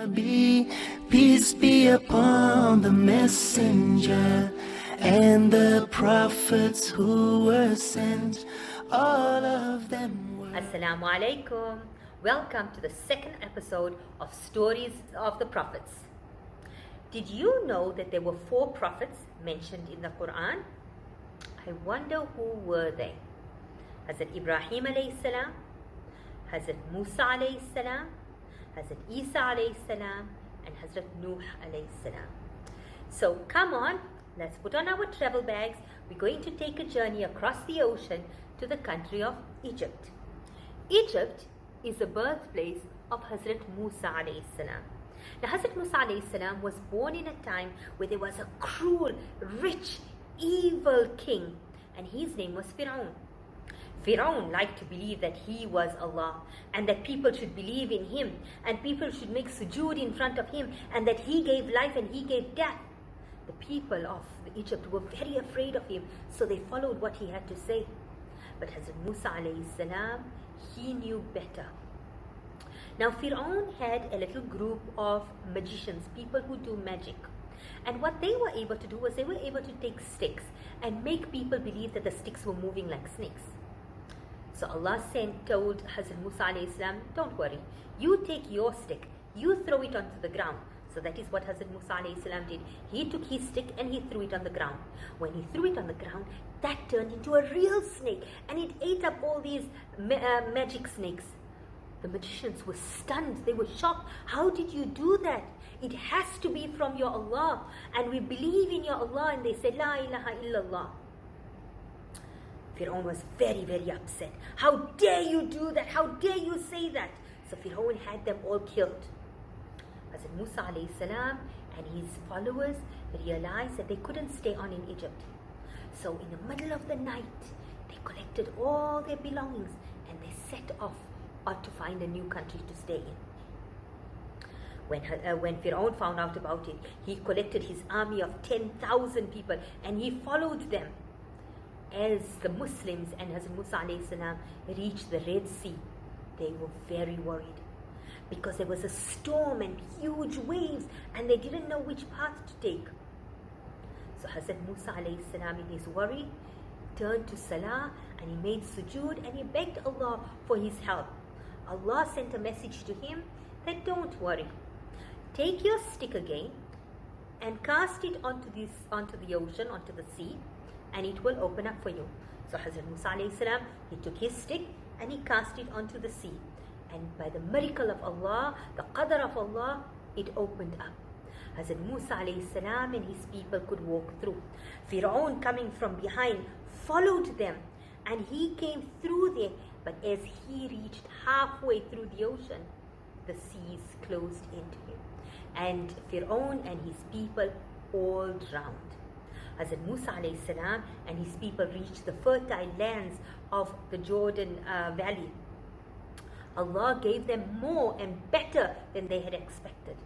Bibi, peace be upon the messenger and the prophets who were sent, all of them were. Assalamu alaikum. Welcome to the second episode of Stories of the Prophets. Did you know that there were 4 prophets mentioned in the Quran? I wonder who were they? Hazrat Ibrahim alayhi salam, Hazrat Musa alayhi salam, Hazrat Isa alayhi salam, and Hazrat Nuh alayhi salam. So come on, let's put on our travel bags. We're going to take a journey across the ocean to the country of Egypt. Egypt is the birthplace of Hazrat Musa alayhi salam. Now Hazrat Musa alayhi salam was born in a time where there was a cruel, rich, evil king, and his name was Fir'aun. Fir'aun liked to believe that he was Allah and that people should believe in him and people should make sujood in front of him and that he gave life and he gave death. The people of Egypt were very afraid of him, so they followed what he had to say. But Hazrat Musa alayhi salam, he knew better. Now Fir'aun had a little group of magicians, people who do magic. And what they were able to do was they were able to take sticks and make people believe that the sticks were moving like snakes. So Allah told Hazrat Musa alayhi salam, don't worry, you take your stick, you throw it onto the ground. So that is what Hazrat Musa alayhi salam did. He took his stick and he threw it on the ground. When he threw it on the ground, that turned into a real snake and it ate up all these magic snakes. The magicians were stunned, they were shocked. How did you do that? It has to be from your Allah, and we believe in your Allah. And they said, La ilaha illallah. Fir'aun was very, very upset. How dare you do that? How dare you say that? So Fir'aun had them all killed. Hazrat Musa alayhi salam and his followers realized that they couldn't stay on in Egypt. So in the middle of the night, they collected all their belongings and they set off to find a new country to stay in. When Fir'aun found out about it, he collected his army of 10,000 people and he followed them. As the Muslims and Hazrat Musa alayhi salam reached the Red Sea, they were very worried because there was a storm and huge waves and they didn't know which path to take. So Hazrat Musa alayhi salam, in his worry, turned to Salah and he made sujood and he begged Allah for his help. Allah sent a message to him that don't worry, take your stick again and cast it onto the ocean, onto the sea, and it will open up for you. So Hazrat Musa alayhi salam, he took his stick and he cast it onto the sea. And by the miracle of Allah, the qadr of Allah, it opened up. Hazrat Musa alayhi salam and his people could walk through. Fir'aun, coming from behind, followed them and he came through there. But as he reached halfway through the ocean, the seas closed into him. And Fir'aun and his people all drowned. Hazrat Musa alayhi salam and his people reached the fertile lands of the Jordan Valley. Allah gave them more and better than they had expected.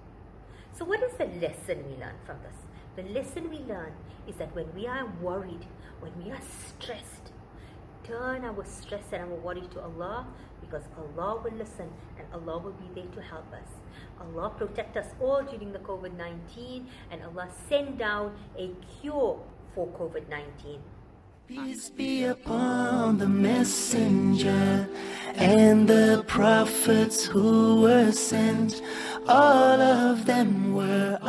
So what is the lesson we learn from this? The lesson we learn is that when we are worried, when we are stressed, turn our stress and our worry to Allah, because Allah will listen and Allah will be there to help us. Allah protect us all during the COVID-19 and Allah send down a cure for COVID-19. Peace be upon the messenger and the prophets who were sent, all of them were